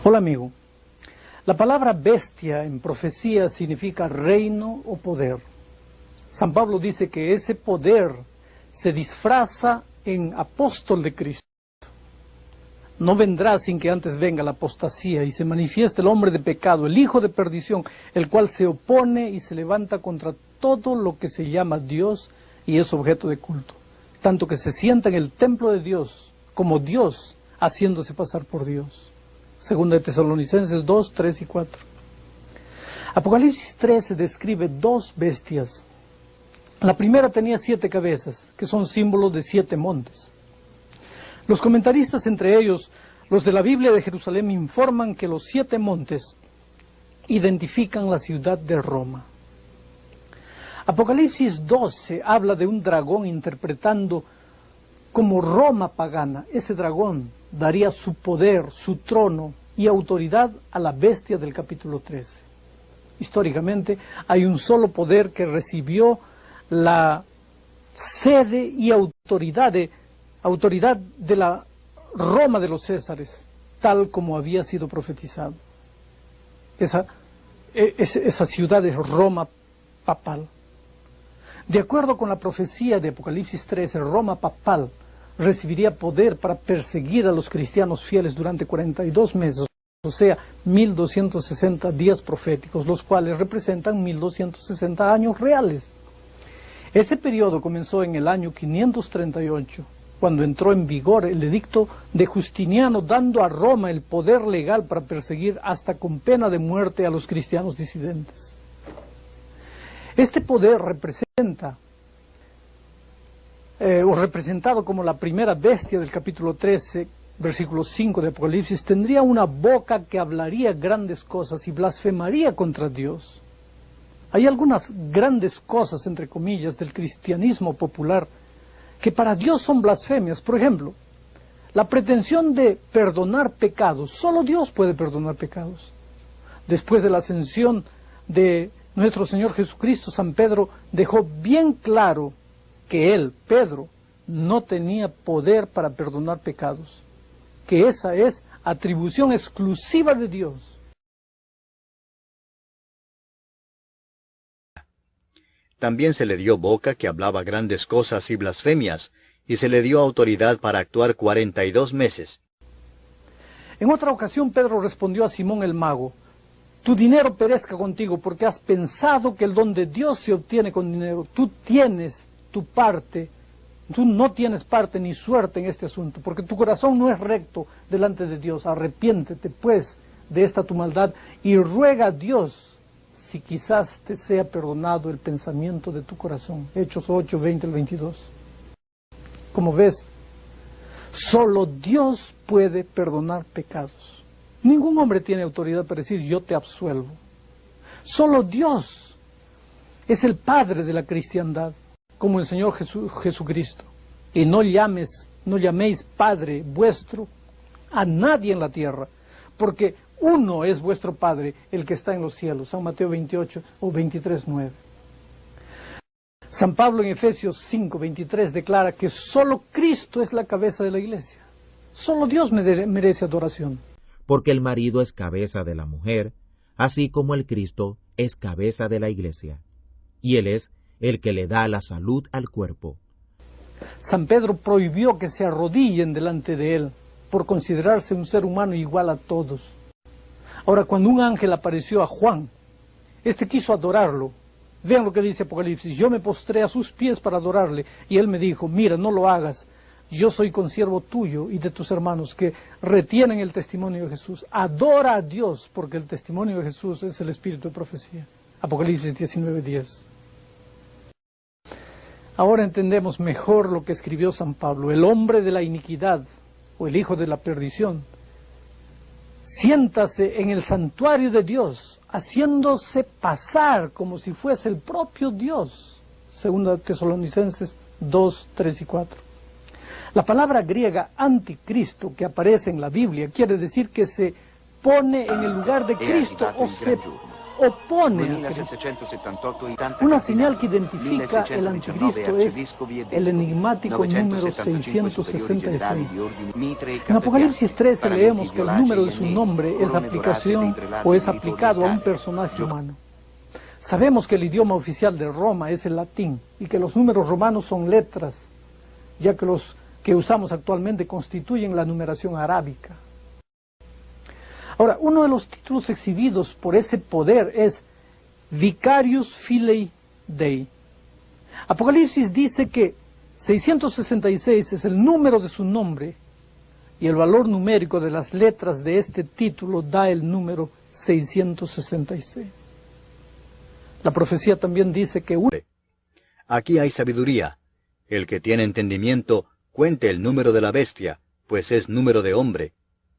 Hola amigo, la palabra bestia en profecía significa reino o poder. San Pablo dice que ese poder se disfraza en apóstol de Cristo. No vendrá sin que antes venga la apostasía y se manifieste el hombre de pecado, el hijo de perdición, el cual se opone y se levanta contra todo lo que se llama Dios y es objeto de culto, tanto que se sienta en el templo de Dios como Dios, haciéndose pasar por Dios. Segunda de Tesalonicenses 2, 3 y 4. Apocalipsis 13 describe dos bestias. La primera tenía 7 cabezas, que son símbolos de 7 montes. Los comentaristas, entre ellos los de la Biblia de Jerusalén, informan que los 7 montes identifican la ciudad de Roma. Apocalipsis 12 habla de un dragón interpretando como Roma pagana. Ese dragón daría su poder, su trono y autoridad a la bestia del capítulo 13. Históricamente hay un solo poder que recibió la sede y autoridad de la Roma de los Césares, tal como había sido profetizado. Esa ciudad es Roma papal. De acuerdo con la profecía de Apocalipsis 13, Roma papal recibiría poder para perseguir a los cristianos fieles durante 42 meses, o sea, 1260 días proféticos, los cuales representan 1260 años reales. Ese periodo comenzó en el año 538, cuando entró en vigor el edicto de Justiniano, dando a Roma el poder legal para perseguir hasta con pena de muerte a los cristianos disidentes. Este poder representado como la primera bestia del capítulo 13, versículo 5 de Apocalipsis, tendría una boca que hablaría grandes cosas y blasfemaría contra Dios. Hay algunas grandes cosas, entre comillas, del cristianismo popular que para Dios son blasfemias. Por ejemplo, la pretensión de perdonar pecados. Solo Dios puede perdonar pecados. Después de la ascensión de nuestro Señor Jesucristo, San Pedro dejó bien claro que él, Pedro, no tenía poder para perdonar pecados, que esa es atribución exclusiva de Dios. También se le dio boca que hablaba grandes cosas y blasfemias, y se le dio autoridad para actuar 42 meses. En otra ocasión Pedro respondió a Simón el mago: tu dinero perezca contigo, porque has pensado que el don de Dios se obtiene con dinero. Tú tienes tu parte, tú no tienes parte ni suerte en este asunto, porque tu corazón no es recto delante de Dios. Arrepiéntete pues de esta tu maldad y ruega a Dios si quizás te sea perdonado el pensamiento de tu corazón. Hechos 8, 20 al 22. Como ves, solo Dios puede perdonar pecados. Ningún hombre tiene autoridad para decir yo te absuelvo. Solo Dios es el Padre de la cristiandad, como el Señor Jesucristo. Y no llaméis Padre vuestro a nadie en la tierra, porque uno es vuestro Padre, el que está en los cielos. San Mateo 28 o 23, 9. San Pablo en Efesios 5, 23 declara que solo Cristo es la cabeza de la iglesia. Solo Dios merece adoración. Porque el marido es cabeza de la mujer, así como el Cristo es cabeza de la iglesia. Y Él es el que le da la salud al cuerpo. San Pedro prohibió que se arrodillen delante de él, por considerarse un ser humano igual a todos. Ahora, cuando un ángel apareció a Juan, este quiso adorarlo. Vean lo que dice Apocalipsis: yo me postré a sus pies para adorarle, y él me dijo: mira, no lo hagas, yo soy consiervo tuyo y de tus hermanos que retienen el testimonio de Jesús. Adora a Dios, porque el testimonio de Jesús es el espíritu de profecía. Apocalipsis 19, 10. Ahora entendemos mejor lo que escribió San Pablo: el hombre de la iniquidad, o el hijo de la perdición, siéntase en el santuario de Dios, haciéndose pasar como si fuese el propio Dios. Segunda Tesalonicenses 2, 3 y 4. La palabra griega anticristo que aparece en la Biblia quiere decir que se pone en el lugar de Cristo o se opone a Cristo. Una señal que identifica el anticristo es el enigmático número 666. En Apocalipsis 13 leemos que el número de su nombre es aplicación o es aplicado a un personaje humano. Sabemos que el idioma oficial de Roma es el latín y que los números romanos son letras, ya que los que usamos actualmente constituyen la numeración arábica. Ahora, uno de los títulos exhibidos por ese poder es Vicarius Filii Dei. Apocalipsis dice que 666 es el número de su nombre y el valor numérico de las letras de este título da el número 666. La profecía también dice que... Aquí hay sabiduría. El que tiene entendimiento, cuente el número de la bestia, pues es número de hombre,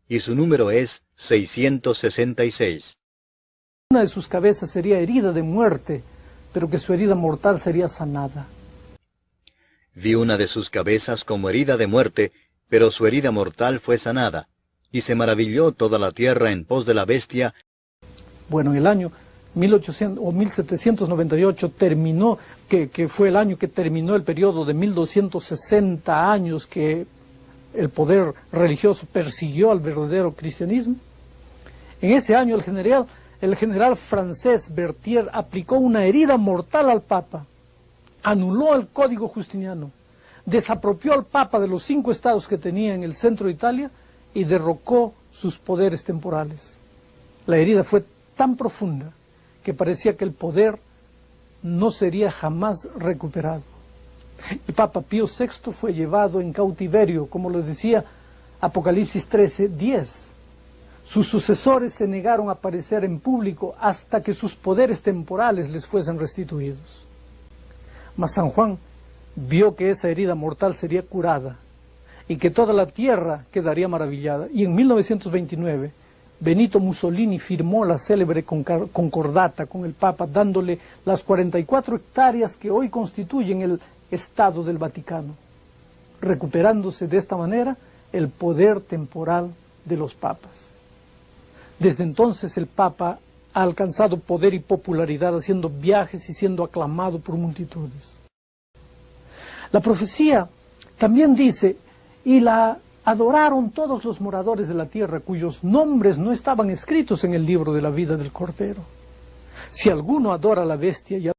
y su número es 666. Una de sus cabezas sería herida de muerte, pero que su herida mortal sería sanada. Vi una de sus cabezas como herida de muerte, pero su herida mortal fue sanada, y se maravilló toda la tierra en pos de la bestia. Bueno, en el año 1798 terminó, que fue el año que terminó el periodo de 1260 años que el poder religioso persiguió al verdadero cristianismo. En ese año el general francés Berthier aplicó una herida mortal al Papa, anuló el Código Justiniano, desapropió al Papa de los 5 estados que tenía en el centro de Italia y derrocó sus poderes temporales. La herida fue tan profunda que parecía que el poder no sería jamás recuperado. El Papa Pío VI fue llevado en cautiverio, como lo decía Apocalipsis 13:10. Sus sucesores se negaron a aparecer en público hasta que sus poderes temporales les fuesen restituidos. Mas San Juan vio que esa herida mortal sería curada y que toda la tierra quedaría maravillada. Y en 1929, Benito Mussolini firmó la célebre concordata con el Papa, dándole las 44 hectáreas que hoy constituyen el Estado del Vaticano, recuperándose de esta manera el poder temporal de los papas. Desde entonces el Papa ha alcanzado poder y popularidad haciendo viajes y siendo aclamado por multitudes. La profecía también dice, y la adoraron todos los moradores de la tierra cuyos nombres no estaban escritos en el libro de la vida del Cordero. Si alguno adora a la bestia y a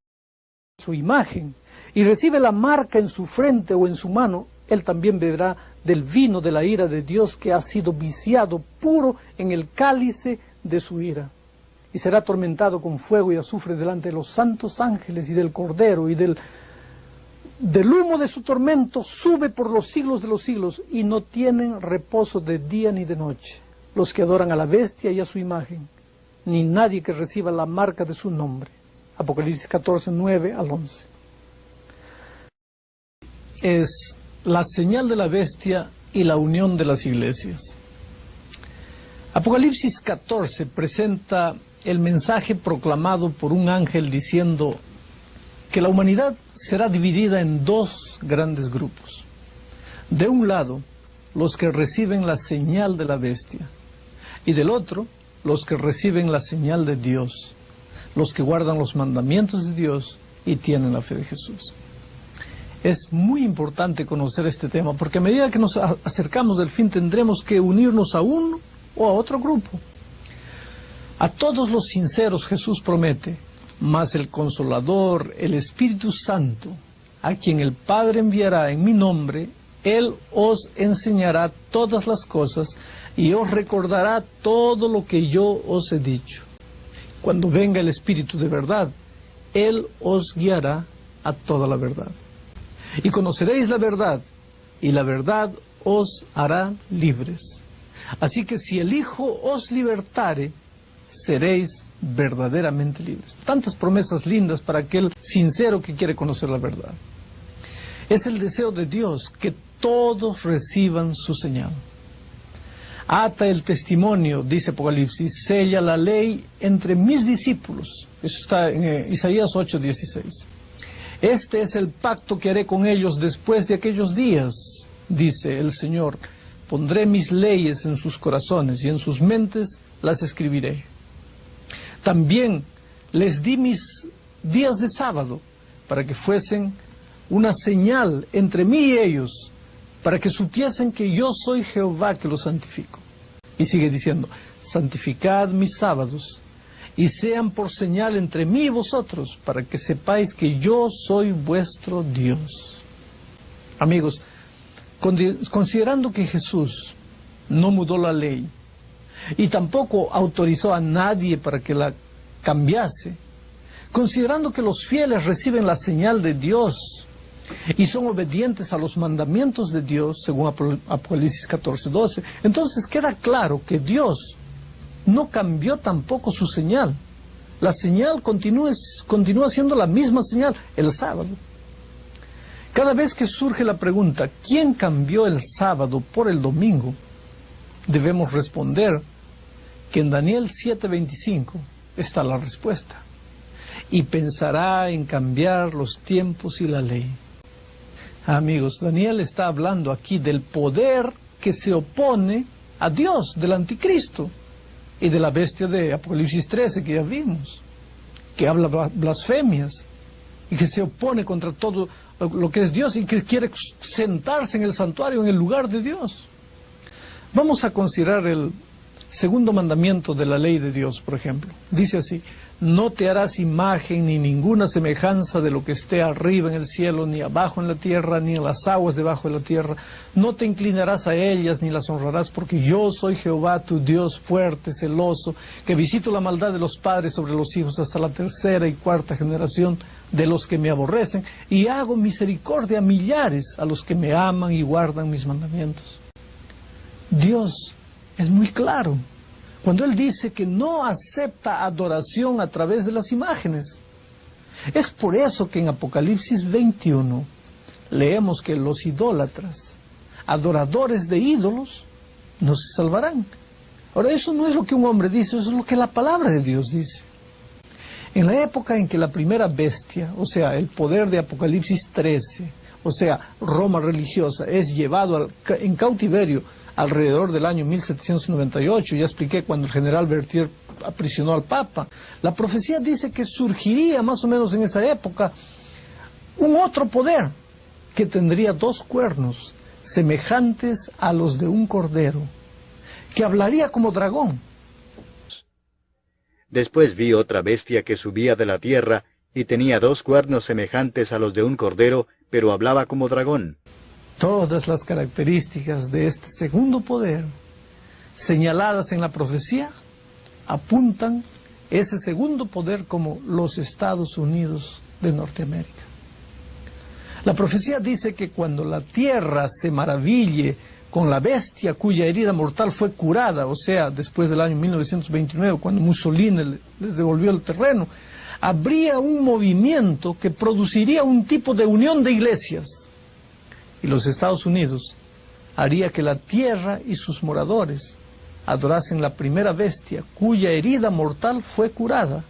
su imagen y recibe la marca en su frente o en su mano, él también beberá del vino de la ira de Dios que ha sido viciado puro en el cálice de su ira. Y será atormentado con fuego y azufre delante de los santos ángeles y del Cordero, y del humo de su tormento sube por los siglos de los siglos, y no tienen reposo de día ni de noche los que adoran a la bestia y a su imagen, ni nadie que reciba la marca de su nombre. Apocalipsis 14, 9 al 11. Es la señal de la bestia y la unión de las iglesias. Apocalipsis 14 presenta el mensaje proclamado por un ángel diciendo que la humanidad será dividida en 2 grandes grupos. De un lado, los que reciben la señal de la bestia, y del otro, los que reciben la señal de Dios, los que guardan los mandamientos de Dios y tienen la fe de Jesús. Es muy importante conocer este tema, porque a medida que nos acercamos del fin tendremos que unirnos a uno o a otro grupo. A todos los sinceros Jesús promete, mas el Consolador, el Espíritu Santo, a quien el Padre enviará en mi nombre, Él os enseñará todas las cosas y os recordará todo lo que yo os he dicho. Cuando venga el Espíritu de verdad, Él os guiará a toda la verdad. Y conoceréis la verdad, y la verdad os hará libres. Así que si el Hijo os libertare, seréis verdaderamente libres. Tantas promesas lindas para aquel sincero que quiere conocer la verdad. Es el deseo de Dios que todos reciban su señal. Ata el testimonio, dice Apocalipsis, sella la ley entre mis discípulos. Eso está en Isaías 8:16. Este es el pacto que haré con ellos después de aquellos días, dice el Señor. Pondré mis leyes en sus corazones y en sus mentes las escribiré. También les di mis días de sábado para que fuesen una señal entre mí y ellos, para que supiesen que yo soy Jehová que los santifico. Y sigue diciendo, santificad mis sábados, y sean por señal entre mí y vosotros, para que sepáis que yo soy vuestro Dios. Amigos, considerando que Jesús no mudó la ley, y tampoco autorizó a nadie para que la cambiase, considerando que los fieles reciben la señal de Dios y son obedientes a los mandamientos de Dios, según Apocalipsis 14:12, entonces queda claro que Dios no cambió tampoco su señal. La señal continúa siendo la misma señal, el sábado. Cada vez que surge la pregunta, ¿quién cambió el sábado por el domingo?, debemos responder que en Daniel 7:25 está la respuesta. Y pensará en cambiar los tiempos y la ley. Amigos, Daniel está hablando aquí del poder que se opone a Dios, del anticristo, y de la bestia de Apocalipsis 13 que ya vimos, que habla blasfemias, y que se opone contra todo lo que es Dios, y que quiere sentarse en el santuario, en el lugar de Dios. Vamos a considerar el segundo mandamiento de la ley de Dios, por ejemplo. Dice así, no te harás imagen ni ninguna semejanza de lo que esté arriba en el cielo, ni abajo en la tierra, ni en las aguas debajo de la tierra. No te inclinarás a ellas ni las honrarás, porque yo soy Jehová tu Dios fuerte, celoso, que visito la maldad de los padres sobre los hijos hasta la tercera y cuarta generación de los que me aborrecen, y hago misericordia a millares a los que me aman y guardan mis mandamientos. Dios es muy claro cuando Él dice que no acepta adoración a través de las imágenes. Es por eso que en Apocalipsis 21 leemos que los idólatras, adoradores de ídolos, no se salvarán. Ahora, eso no es lo que un hombre dice, eso es lo que la palabra de Dios dice. En la época en que la primera bestia, o sea, el poder de Apocalipsis 13, o sea, Roma religiosa, es llevado en cautiverio alrededor del año 1798, ya expliqué cuando el general Berthier aprisionó al Papa, la profecía dice que surgiría más o menos en esa época un otro poder que tendría dos cuernos semejantes a los de un cordero, que hablaría como dragón. Después vi otra bestia que subía de la tierra y tenía dos cuernos semejantes a los de un cordero, pero hablaba como dragón. Todas las características de este segundo poder, señaladas en la profecía, apuntan ese segundo poder como los Estados Unidos de Norteamérica. La profecía dice que cuando la tierra se maraville con la bestia cuya herida mortal fue curada, o sea, después del año 1929, cuando Mussolini les devolvió el terreno, habría un movimiento que produciría un tipo de unión de iglesias. Y los Estados Unidos haría que la tierra y sus moradores adorasen la primera bestia cuya herida mortal fue curada.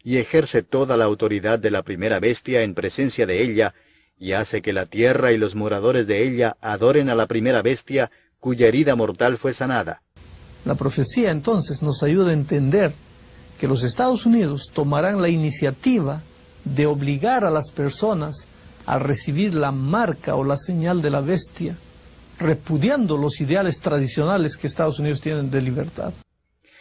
Y ejerce toda la autoridad de la primera bestia en presencia de ella, y hace que la tierra y los moradores de ella adoren a la primera bestia cuya herida mortal fue sanada. La profecía entonces nos ayuda a entender que los Estados Unidos tomarán la iniciativa de obligar a las personas a recibir la marca o la señal de la bestia, repudiando los ideales tradicionales que Estados Unidos tienen de libertad.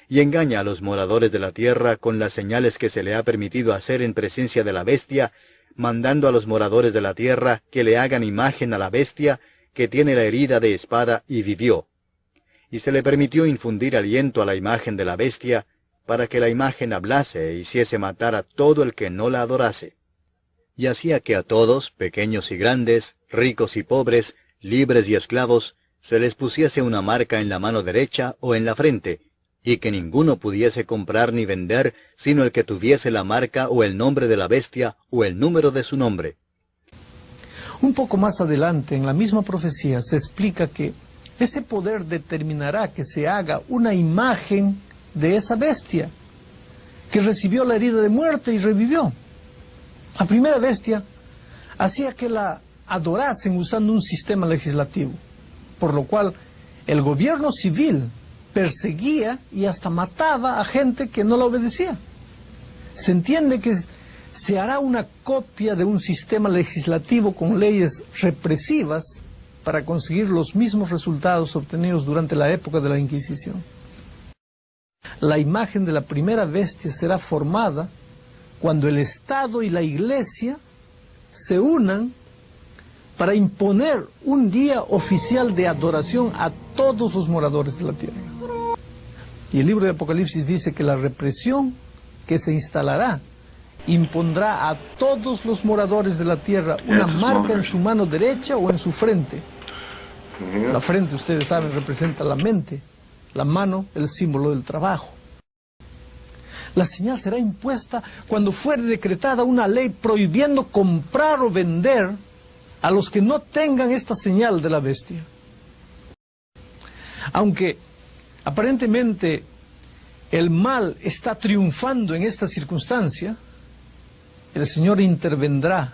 Y engaña a los moradores de la tierra con las señales que se le ha permitido hacer en presencia de la bestia, mandando a los moradores de la tierra que le hagan imagen a la bestia que tiene la herida de espada y vivió. Y se le permitió infundir aliento a la imagen de la bestia, para que la imagen hablase e hiciese matar a todo el que no la adorase. Y hacía que a todos, pequeños y grandes, ricos y pobres, libres y esclavos, se les pusiese una marca en la mano derecha o en la frente, y que ninguno pudiese comprar ni vender, sino el que tuviese la marca o el nombre de la bestia o el número de su nombre. Un poco más adelante, en la misma profecía, se explica que ese poder determinará que se haga una imagen de esa bestia, que recibió la herida de muerte y revivió. La primera bestia hacía que la adorasen usando un sistema legislativo, por lo cual el gobierno civil perseguía y hasta mataba a gente que no la obedecía. Se entiende que se hará una copia de un sistema legislativo con leyes represivas para conseguir los mismos resultados obtenidos durante la época de la Inquisición. La imagen de la primera bestia será formada cuando el Estado y la Iglesia se unan para imponer un día oficial de adoración a todos los moradores de la tierra. Y el libro de Apocalipsis dice que la represión que se instalará impondrá a todos los moradores de la tierra una marca en su mano derecha o en su frente. La frente, ustedes saben, representa la mente, la mano, el símbolo del trabajo. La señal será impuesta cuando fuere decretada una ley prohibiendo comprar o vender a los que no tengan esta señal de la bestia. Aunque aparentemente el mal está triunfando en esta circunstancia, el Señor intervendrá.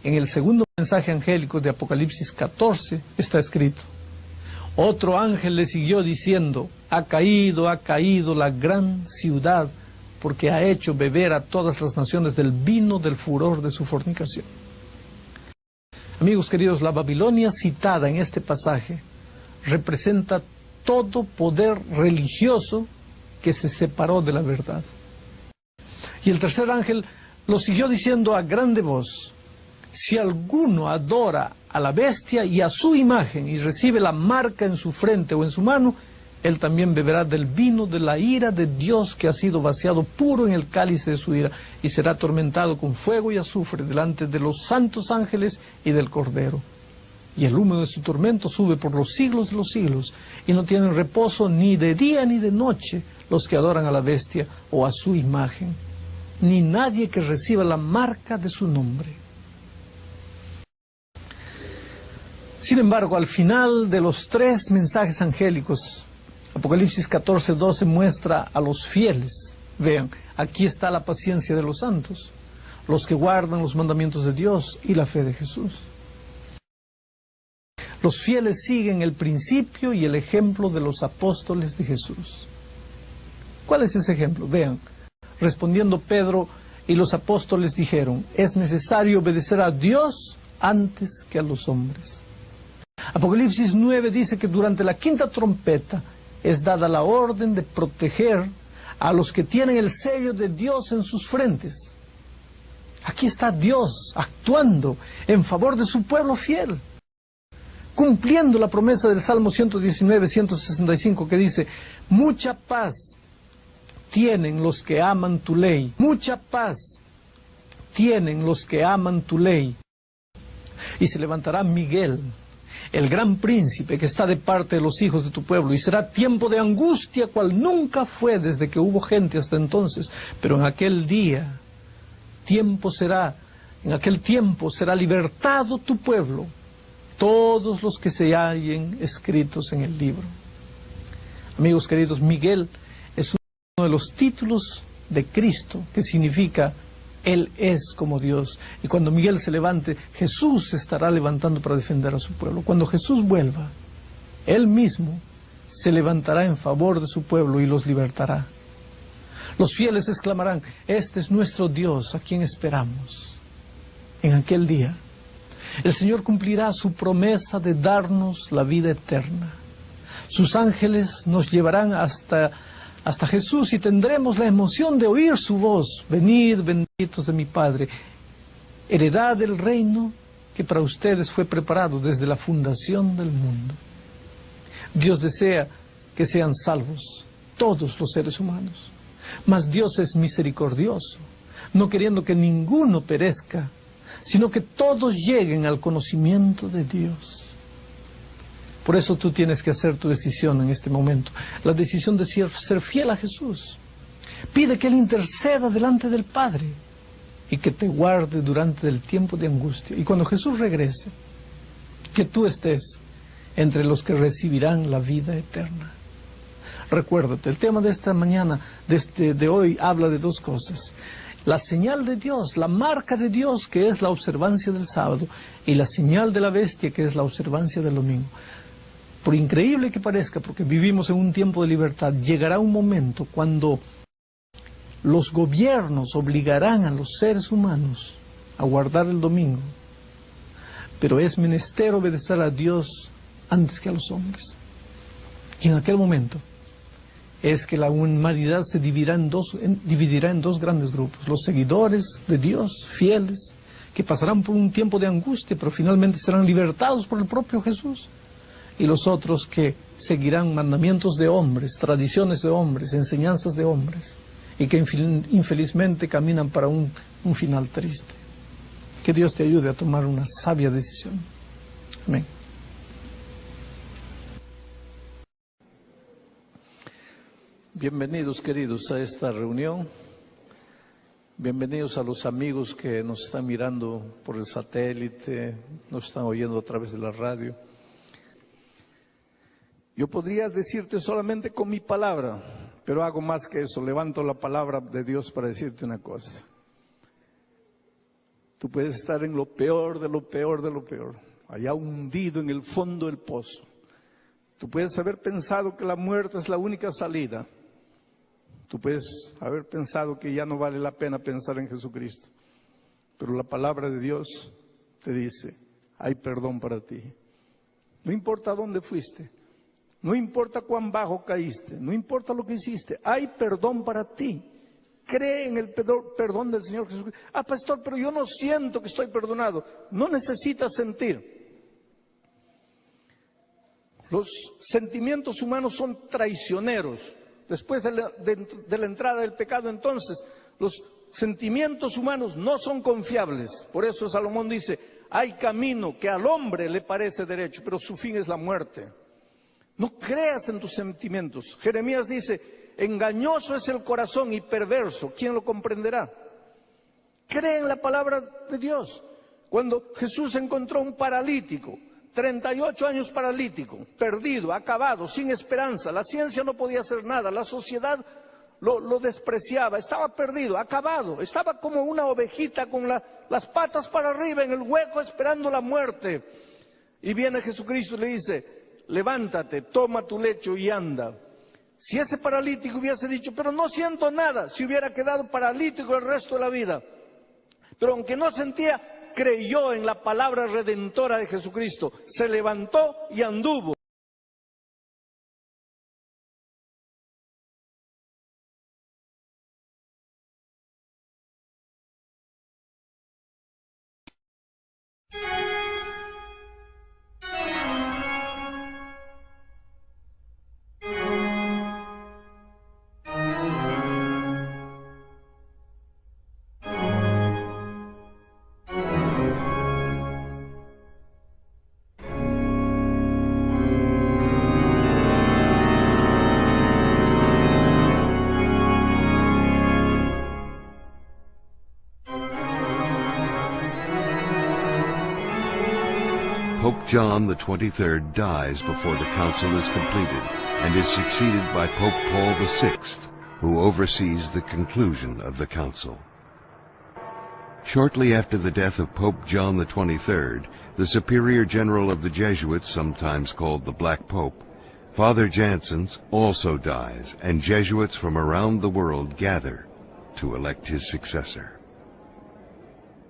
En el segundo mensaje angélico de Apocalipsis 14 está escrito: otro ángel le siguió diciendo, ha caído la gran ciudad, porque ha hecho beber a todas las naciones del vino del furor de su fornicación. Amigos queridos, la Babilonia citada en este pasaje representa todo poder religioso que se separó de la verdad. Y el tercer ángel lo siguió diciendo a grande voz: si alguno adora a la bestia y a su imagen y recibe la marca en su frente o en su mano, él también beberá del vino de la ira de Dios que ha sido vaciado puro en el cáliz de su ira, y será atormentado con fuego y azufre delante de los santos ángeles y del Cordero. Y el humo de su tormento sube por los siglos de los siglos, y no tienen reposo ni de día ni de noche los que adoran a la bestia o a su imagen, ni nadie que reciba la marca de su nombre. Sin embargo, al final de los tres mensajes angélicos, Apocalipsis 14:12 muestra a los fieles. Vean, aquí está la paciencia de los santos, los que guardan los mandamientos de Dios y la fe de Jesús. Los fieles siguen el principio y el ejemplo de los apóstoles de Jesús. ¿Cuál es ese ejemplo? Vean, respondiendo Pedro y los apóstoles dijeron: es necesario obedecer a Dios antes que a los hombres. Apocalipsis 9 dice que durante la quinta trompeta es dada la orden de proteger a los que tienen el sello de Dios en sus frentes. Aquí está Dios actuando en favor de su pueblo fiel, cumpliendo la promesa del Salmo 119, 165, que dice: mucha paz tienen los que aman tu ley, mucha paz tienen los que aman tu ley. Y se levantará Miguel, el gran príncipe que está de parte de los hijos de tu pueblo, y será tiempo de angustia cual nunca fue desde que hubo gente hasta entonces. Pero en aquel tiempo será libertado tu pueblo, todos los que se hallen escritos en el libro. Amigos queridos, Miguel es uno de los títulos de Cristo, que significa Él es como Dios. Y cuando Miguel se levante, Jesús se estará levantando para defender a su pueblo. Cuando Jesús vuelva, Él mismo se levantará en favor de su pueblo y los libertará. Los fieles exclamarán: este es nuestro Dios, a quien esperamos. En aquel día, el Señor cumplirá su promesa de darnos la vida eterna. Sus ángeles nos llevarán hasta Jesús y tendremos la emoción de oír su voz: venid, benditos de mi Padre, heredad del reino que para ustedes fue preparado desde la fundación del mundo. Dios desea que sean salvos todos los seres humanos, mas Dios es misericordioso, no queriendo que ninguno perezca, sino que todos lleguen al conocimiento de Dios. Por eso tú tienes que hacer tu decisión en este momento, la decisión de ser fiel a Jesús. Pide que Él interceda delante del Padre y que te guarde durante el tiempo de angustia. Y cuando Jesús regrese, que tú estés entre los que recibirán la vida eterna. Recuérdate, el tema de esta mañana, de hoy, habla de dos cosas: la señal de Dios, la marca de Dios, que es la observancia del sábado, y la señal de la bestia, que es la observancia del domingo. Por increíble que parezca, porque vivimos en un tiempo de libertad, llegará un momento cuando Los gobiernos obligarán a los seres humanos a guardar el domingo, pero es menester obedecer a Dios antes que a los hombres. Y en aquel momento es que la humanidad se dividirá en dos grandes grupos: los seguidores de Dios, fieles, que pasarán por un tiempo de angustia, pero finalmente serán libertados por el propio Jesús, y los otros que seguirán mandamientos de hombres, tradiciones de hombres, enseñanzas de hombres, y que infelizmente caminan para un final triste. Que Dios te ayude a tomar una sabia decisión. Amén. Bienvenidos, queridos, a esta reunión. Bienvenidos a los amigos que nos están mirando por el satélite, nos están oyendo a través de la radio. Yo podría decirte solamente con mi palabra, pero hago más que eso. Levanto la palabra de Dios para decirte una cosa. Tú puedes estar en lo peor de lo peor de lo peor, allá hundido en el fondo del pozo. Tú puedes haber pensado que la muerte es la única salida. Tú puedes haber pensado que ya no vale la pena pensar en Jesucristo. Pero la palabra de Dios te dice, hay perdón para ti. No importa dónde fuiste, no importa cuán bajo caíste, no importa lo que hiciste, hay perdón para ti. Cree en el perdón del Señor Jesucristo. Ah, pastor, pero yo no siento que estoy perdonado. No necesitas sentir. Los sentimientos humanos son traicioneros. Después de la entrada del pecado, entonces, los sentimientos humanos no son confiables. Por eso Salomón dice, hay camino que al hombre le parece derecho, pero su fin es la muerte. No creas en tus sentimientos. Jeremías dice, engañoso es el corazón y perverso, ¿quién lo comprenderá? Cree en la palabra de Dios. Cuando Jesús encontró un paralítico, 38 años paralítico, perdido, acabado, sin esperanza, la ciencia no podía hacer nada, la sociedad lo despreciaba, estaba perdido, acabado, estaba como una ovejita con las patas para arriba en el hueco esperando la muerte. Y viene Jesucristo y le dice, levántate, toma tu lecho y anda. Si ese paralítico hubiese dicho, pero no siento nada, se hubiera quedado paralítico el resto de la vida. Pero aunque no sentía, creyó en la palabra redentora de Jesucristo, se levantó y anduvo. Pope John XXIII dies before the council is completed and is succeeded by Pope Paul VI, who oversees the conclusion of the council. Shortly after the death of Pope John XXIII, the Superior General of the Jesuits, sometimes called the Black Pope, Father Janssens, also dies, and Jesuits from around the world gather to elect his successor.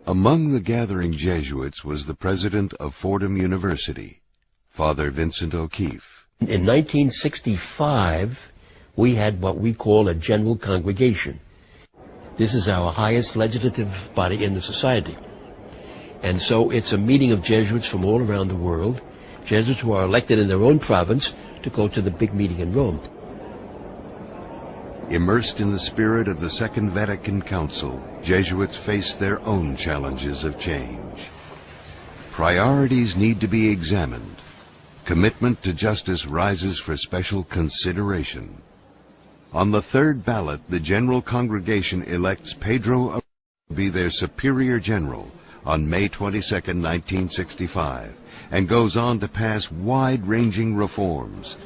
Among the gathering Jesuits was the president of Fordham University, Father Vincent O'Keefe. In 1965, we had what we call a general congregation. This is our highest legislative body in the society. And so it's a meeting of Jesuits from all around the world, Jesuits who are elected in their own province to go to the big meeting in Rome. Immersed in the spirit of the Second Vatican Council, Jesuits face their own challenges of change. Priorities need to be examined. Commitment to justice rises for special consideration. On the third ballot, the General Congregation elects Pedro to be their Superior General on May 22, 1965, and goes on to pass wide-ranging reforms.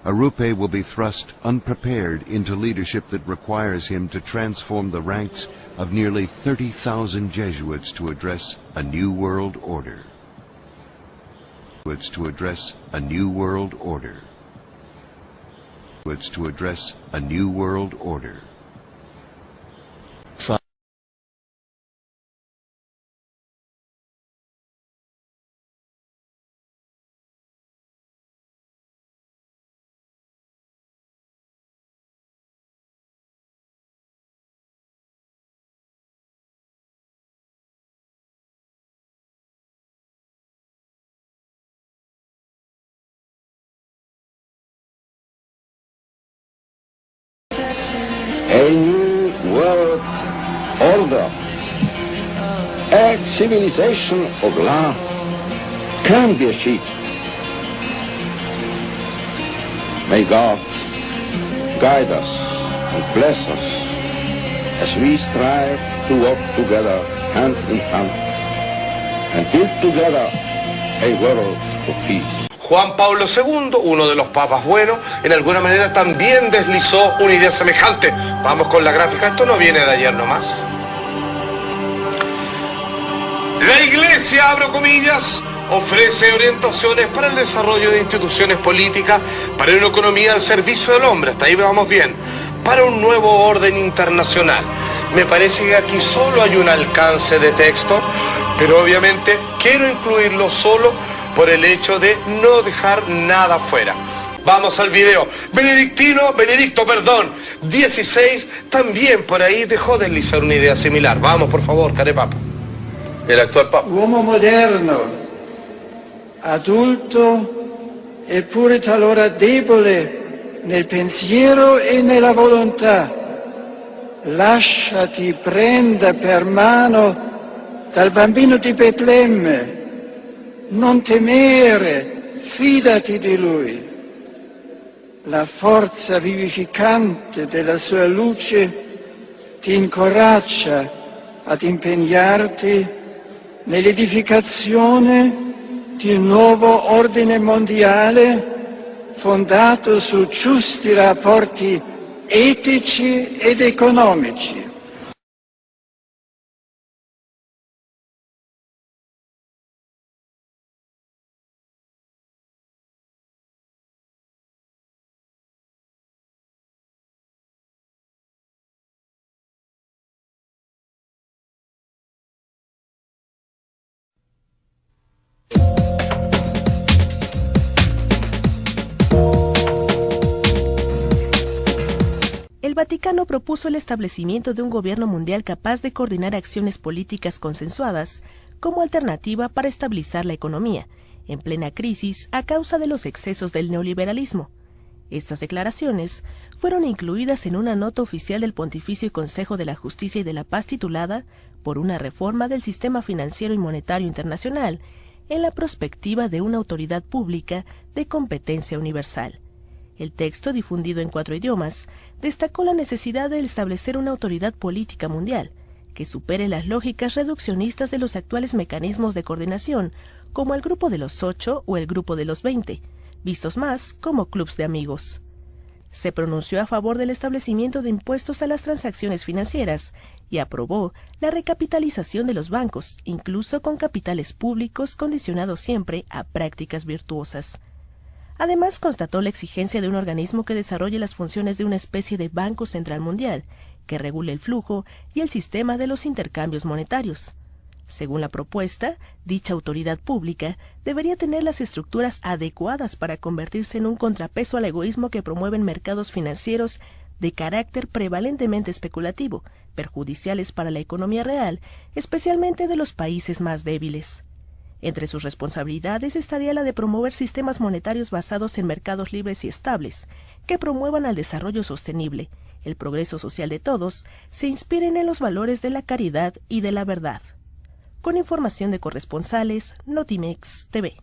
Arrupe will be thrust unprepared into leadership that requires him to transform the ranks of nearly 30,000 Jesuits to address a new world order. to address a new world order. A new world order, a civilization of love can be achieved. May God guide us and bless us as we strive to walk together hand in hand and build together a world of peace. Juan Pablo II, uno de los papas buenos, en alguna manera también deslizó una idea semejante. Vamos con la gráfica, esto no viene de ayer nomás. La Iglesia, abro comillas, ofrece orientaciones para el desarrollo de instituciones políticas, para una economía al servicio del hombre, hasta ahí vamos bien, para un nuevo orden internacional. Me parece que aquí solo hay un alcance de texto, pero obviamente quiero incluirlo solo por el hecho de no dejar nada fuera. Vamos al video. Benedicto XVI también por ahí dejó deslizar una idea similar. Vamos, por favor, Carepapa. El actual Papa. Uomo moderno, adulto eppure talora debole nel pensiero e nella volontà. Lasciati prenda per mano dal bambino di Betlemme. Non temere, fidati di lui. La forza vivificante della sua luce ti incoraggia ad impegnarti nell'edificazione di un nuovo ordine mondiale fondato su giusti rapporti etici ed economici. El Vaticano propuso el establecimiento de un gobierno mundial capaz de coordinar acciones políticas consensuadas como alternativa para estabilizar la economía, en plena crisis a causa de los excesos del neoliberalismo. Estas declaraciones fueron incluidas en una nota oficial del Pontificio Consejo de la Justicia y de la Paz titulada «Por una reforma del sistema financiero y monetario internacional en la perspectiva de una autoridad pública de competencia universal». El texto, difundido en 4 idiomas, destacó la necesidad de establecer una autoridad política mundial que supere las lógicas reduccionistas de los actuales mecanismos de coordinación, como el Grupo de los 8 o el Grupo de los 20, vistos más como clubs de amigos. Se pronunció a favor del establecimiento de impuestos a las transacciones financieras y aprobó la recapitalización de los bancos, incluso con capitales públicos condicionados siempre a prácticas virtuosas. Además, constató la exigencia de un organismo que desarrolle las funciones de una especie de Banco Central Mundial, que regule el flujo y el sistema de los intercambios monetarios. Según la propuesta, dicha autoridad pública debería tener las estructuras adecuadas para convertirse en un contrapeso al egoísmo que promueven mercados financieros de carácter prevalentemente especulativo, perjudiciales para la economía real, especialmente de los países más débiles. Entre sus responsabilidades estaría la de promover sistemas monetarios basados en mercados libres y estables, que promuevan al desarrollo sostenible, el progreso social de todos, se inspiren en los valores de la caridad y de la verdad. Con información de corresponsales, Notimex TV.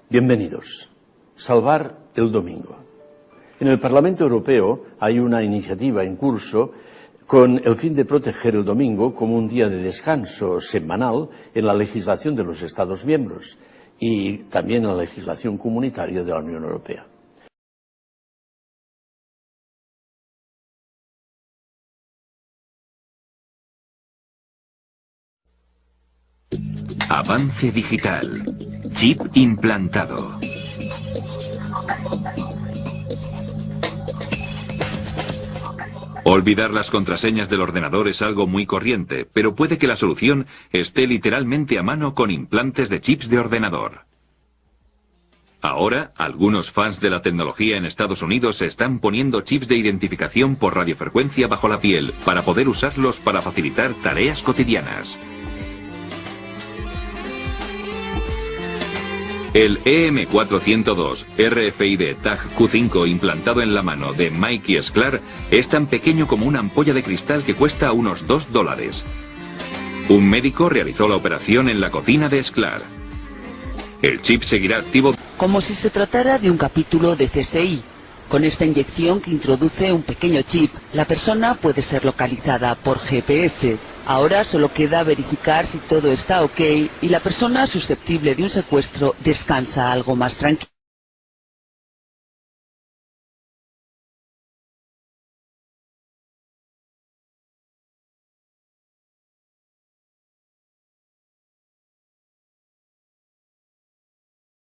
Bienvenidos. Salvar el domingo. En el Parlamento Europeo hay una iniciativa en curso con el fin de proteger el domingo como un día de descanso semanal en la legislación de los Estados miembros y también en la legislación comunitaria de la Unión Europea. Avance digital. Chip implantado. Olvidar las contraseñas del ordenador es algo muy corriente, pero puede que la solución esté literalmente a mano con implantes de chips de ordenador. Ahora, algunos fans de la tecnología en Estados Unidos se están poniendo chips de identificación por radiofrecuencia bajo la piel para poder usarlos para facilitar tareas cotidianas. El EM402 RFID Tag Q5 implantado en la mano de Mikey Sklar es tan pequeño como una ampolla de cristal que cuesta unos $2. Un médico realizó la operación en la cocina de Sklar. El chip seguirá activo como si se tratara de un capítulo de CSI. Con esta inyección que introduce un pequeño chip, la persona puede ser localizada por GPS. Ahora solo queda verificar si todo está ok y la persona susceptible de un secuestro descansa algo más tranquila.